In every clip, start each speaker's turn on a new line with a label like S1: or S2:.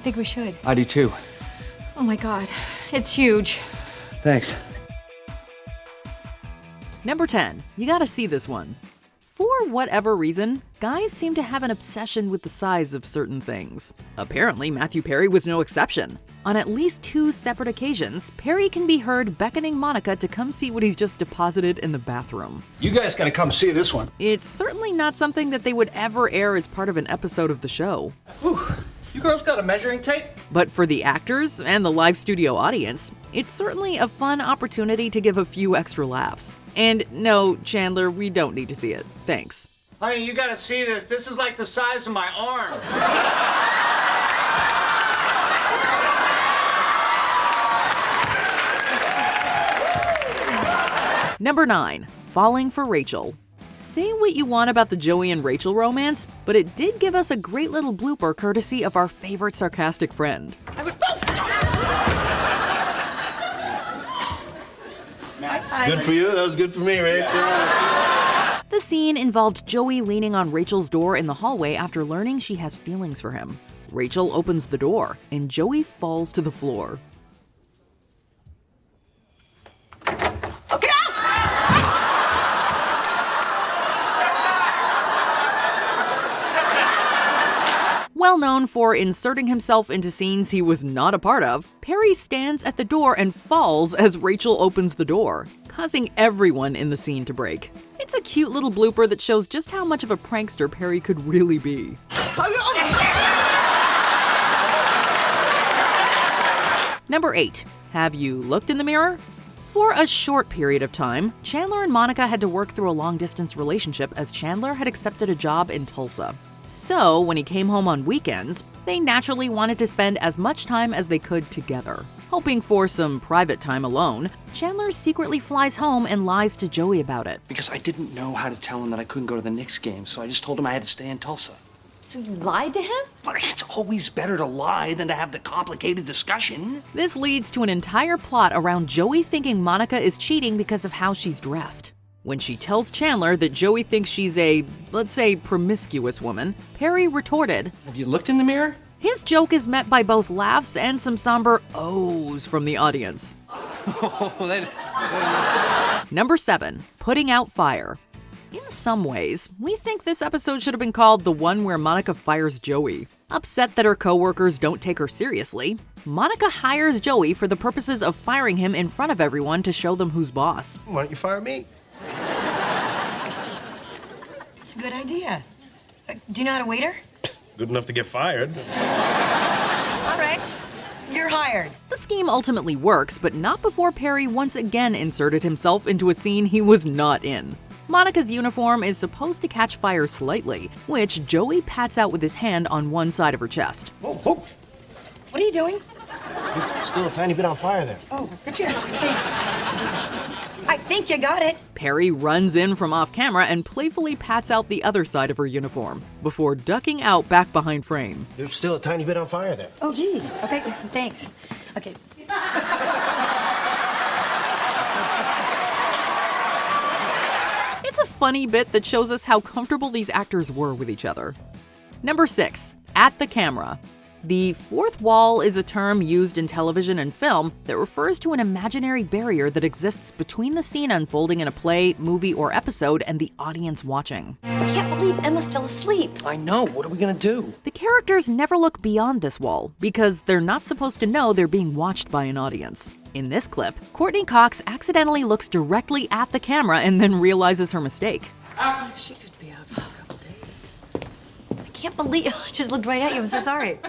S1: I think we should.
S2: I do too.
S1: Oh my God, it's huge.
S2: Thanks.
S3: Number 10. You gotta see this one. For whatever reason, guys seem to have an obsession with the size of certain things. Apparently, Matthew Perry was no exception. On at least 2 separate occasions, Perry can be heard beckoning Monica to come see what he's just deposited in the bathroom.
S2: You guys gotta come see this one.
S3: It's certainly not something that they would ever air as part of an episode of the show.
S2: Whew. You girls got a measuring tape?
S3: But for the actors and the live studio audience, it's certainly a fun opportunity to give a few extra laughs. And no, Chandler, we don't need to see it. Thanks.
S4: Honey, you gotta see this. This is like the size of my arm.
S3: Number 9. Falling for Rachel. Say what you want about the Joey and Rachel romance, but it did give us a great little blooper courtesy of our favorite sarcastic friend.
S5: Good for you, that was good for me, Rachel.
S3: The scene involved Joey leaning on Rachel's door in the hallway after learning she has feelings for him. Rachel opens the door, and Joey falls to the floor. Well known for inserting himself into scenes he was not a part of, Perry stands at the door and falls as Rachel opens the door, causing everyone in the scene to break. It's a cute little blooper that shows just how much of a prankster Perry could really be. Number 8. Have you looked in the mirror? For a short period of time, Chandler and Monica had to work through a long-distance relationship as Chandler had accepted a job in Tulsa. So, when he came home on weekends, they naturally wanted to spend as much time as they could together. Hoping for some private time alone, Chandler secretly flies home and lies to Joey about it.
S6: Because I didn't know how to tell him that I couldn't go to the Knicks game, so I just told him I had to stay in Tulsa.
S1: So you lied to him?
S6: But it's always better to lie than to have the complicated discussion.
S3: This leads to an entire plot around Joey thinking Monica is cheating because of how she's dressed. When she tells Chandler that Joey thinks she's a, let's say, promiscuous woman, Perry retorted,
S6: Have you looked in the mirror?
S3: His joke is met by both laughs and some somber ohs from the audience. Number 7. Putting out fire. In some ways, we think this episode should have been called the one where Monica fires Joey. Upset that her coworkers don't take her seriously, Monica hires Joey for the purposes of firing him in front of everyone to show them who's boss.
S5: Why don't you fire me?
S7: It's a good idea. Do you know how to waiter?
S5: Good enough to get fired.
S7: All right. You're hired.
S3: The scheme ultimately works, but not before Perry once again inserted himself into a scene he was not in. Monica's uniform is supposed to catch fire slightly, which Joey pats out with his hand on one side of her chest.
S5: Whoa, whoa.
S7: What are you doing?
S5: You're still a tiny bit on fire there.
S7: Oh, good job. Thanks. I think you got it.
S3: Perry runs in from off camera and playfully pats out the other side of her uniform, before ducking out back behind frame.
S5: You're still a tiny bit on fire there.
S7: Oh, geez. Okay, thanks. Okay.
S3: It's a funny bit that shows us how comfortable these actors were with each other. Number 6. At the camera. The fourth wall is a term used in television and film that refers to an imaginary barrier that exists between the scene unfolding in a play, movie, or episode and the audience watching.
S1: I can't believe Emma's still asleep.
S6: I know, what are we gonna do?
S3: The characters never look beyond this wall because they're not supposed to know they're being watched by an audience. In this clip, Courtney Cox accidentally looks directly at the camera and then realizes her mistake.
S1: She could be out for a couple days. I can't believe I just looked right at you. I'm so sorry. I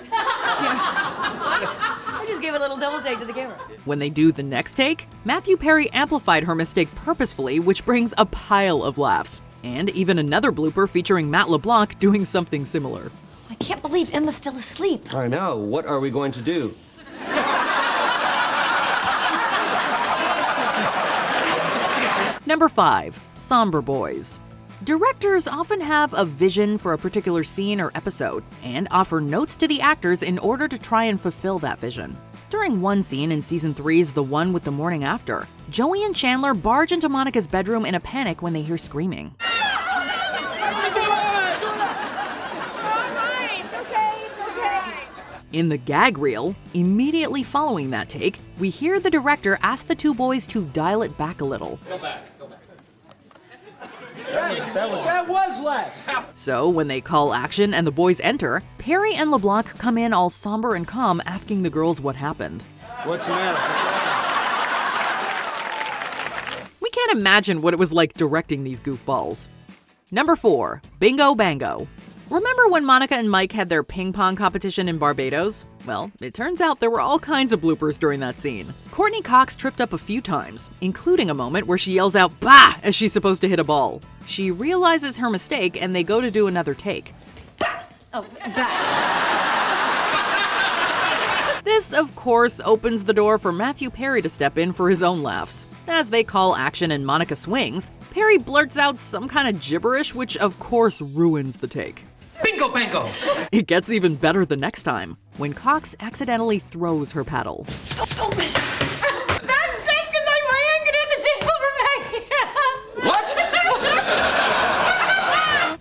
S1: just gave a little double take to the camera.
S3: When they do the next take, Matthew Perry amplified her mistake purposefully, which brings a pile of laughs. And even another blooper featuring Matt LeBlanc doing something similar.
S1: I can't believe Emma's still asleep.
S2: I know. What are we going to do?
S3: Number 5. Sombre Boys. Directors often have a vision for a particular scene or episode, and offer notes to the actors in order to try and fulfill that vision. During one scene in Season 3's The One with the Morning After, Joey and Chandler barge into Monica's bedroom in a panic when they hear screaming. In the gag reel, immediately following that take, we hear the director ask the two boys to dial it back a little.
S4: Go back.
S2: That was less.
S3: So, when they call action and the boys enter, Perry and LeBlanc come in all somber and calm, asking the girls what happened.
S2: What's the matter?
S3: We can't imagine what it was like directing these goofballs. Number 4, Bingo Bango. Remember when Monica and Mike had their ping pong competition in Barbados? Well, it turns out there were all kinds of bloopers during that scene. Courtney Cox tripped up a few times, including a moment where she yells out "bah" as she's supposed to hit a ball. She realizes her mistake and they go to do another take.
S1: Oh, back.
S3: This, of course, opens the door for Matthew Perry to step in for his own laughs. As they call action and Monica swings, Perry blurts out some kind of gibberish, which of course ruins the take.
S2: Bingo bango!
S3: It gets even better the next time, when Cox accidentally throws her paddle.
S1: That's because my hand got in the table for me.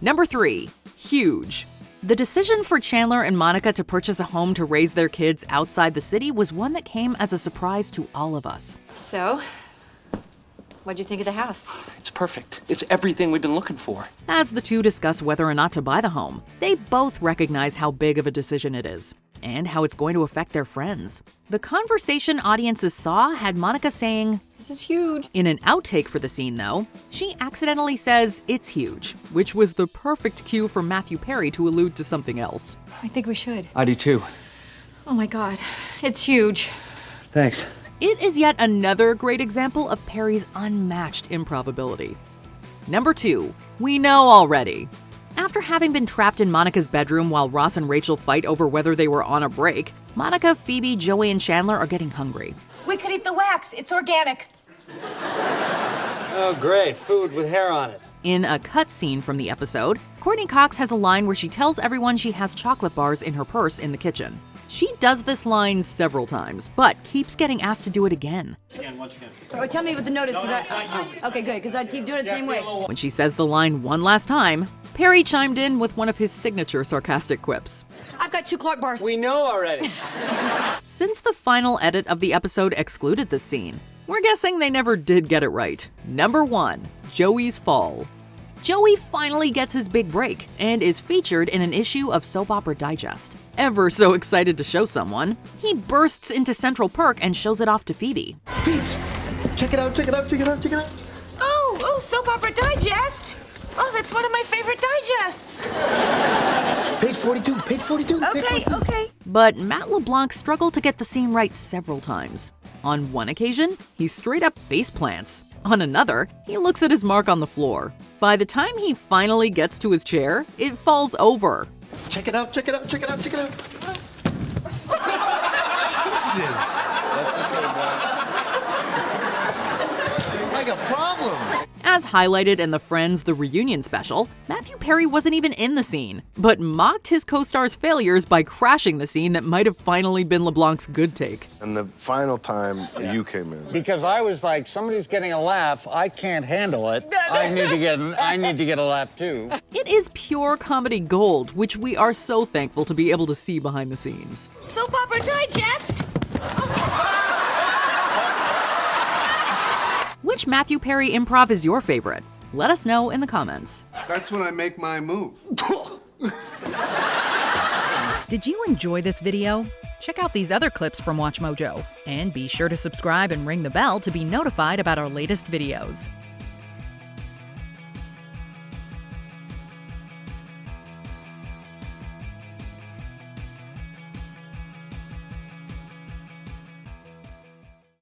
S3: Number 3, Huge. The decision for Chandler and Monica to purchase a home to raise their kids outside the city was one that came as a surprise to all of us.
S1: So, what'd you think of the house?
S6: It's perfect. It's everything we've been looking for.
S3: As the two discuss whether or not to buy the home, they both recognize how big of a decision it is, and how it's going to affect their friends. The conversation audiences saw had Monica saying,
S1: This is huge.
S3: in an outtake for the scene though, she accidentally says it's huge, which was the perfect cue for Matthew Perry to allude to something else.
S1: I think we should.
S2: I do too.
S1: Oh my God, it's huge.
S2: Thanks.
S3: It is yet another great example of Perry's unmatched improbability. Number 2, we know already. After having been trapped in Monica's bedroom while Ross and Rachel fight over whether they were on a break, Monica, Phoebe, Joey, and Chandler are getting hungry.
S7: We could eat the wax. It's organic.
S2: Oh, great. Food with hair on it.
S3: In a cut scene from the episode, Courtney Cox has a line where she tells everyone she has chocolate bars in her purse in the kitchen. She does this line several times, but keeps getting asked to do it again.
S1: Oh, tell me what the note is, okay, good, because I'd keep doing it the same way.
S3: When she says the line one last time, Perry chimed in with one of his signature sarcastic quips.
S1: I've got 2 Clark bars.
S2: We know already.
S3: Since the final edit of the episode excluded this scene, we're guessing they never did get it right. Number 1, Joey's fall. Joey finally gets his big break and is featured in an issue of Soap Opera Digest. Ever so excited to show someone, he bursts into Central Perk and shows it off to Phoebe.
S5: Peeps, check it out, check it out, check it out, check it out.
S7: Oh, Soap Opera Digest. Oh, that's one of my favorite digests.
S5: Page 42, page 42, page 42.
S7: Okay.
S3: But Matt LeBlanc struggled to get the scene right several times. On one occasion, he straight up face plants. On another, he looks at his mark on the floor. By the time he finally gets to his chair, it falls over.
S5: Check it out, check it out, check it out, check it out. Jesus. Like a problem.
S3: As highlighted in the Friends The Reunion special, Matthew Perry wasn't even in the scene, but mocked his co-star's failures by crashing the scene that might have finally been LeBlanc's good take.
S8: And the final time you came in.
S4: Because I was like, somebody's getting a laugh. I can't handle it. I need to get a laugh too.
S3: It is pure comedy gold, which we are so thankful to be able to see behind the scenes.
S7: Soap Opera Digest.
S3: Which Matthew Perry improv is your favorite? Let us know in the comments.
S8: That's when I make my move.
S3: Did you enjoy this video? Check out these other clips from WatchMojo, and be sure to subscribe and ring the bell to be notified about our latest videos.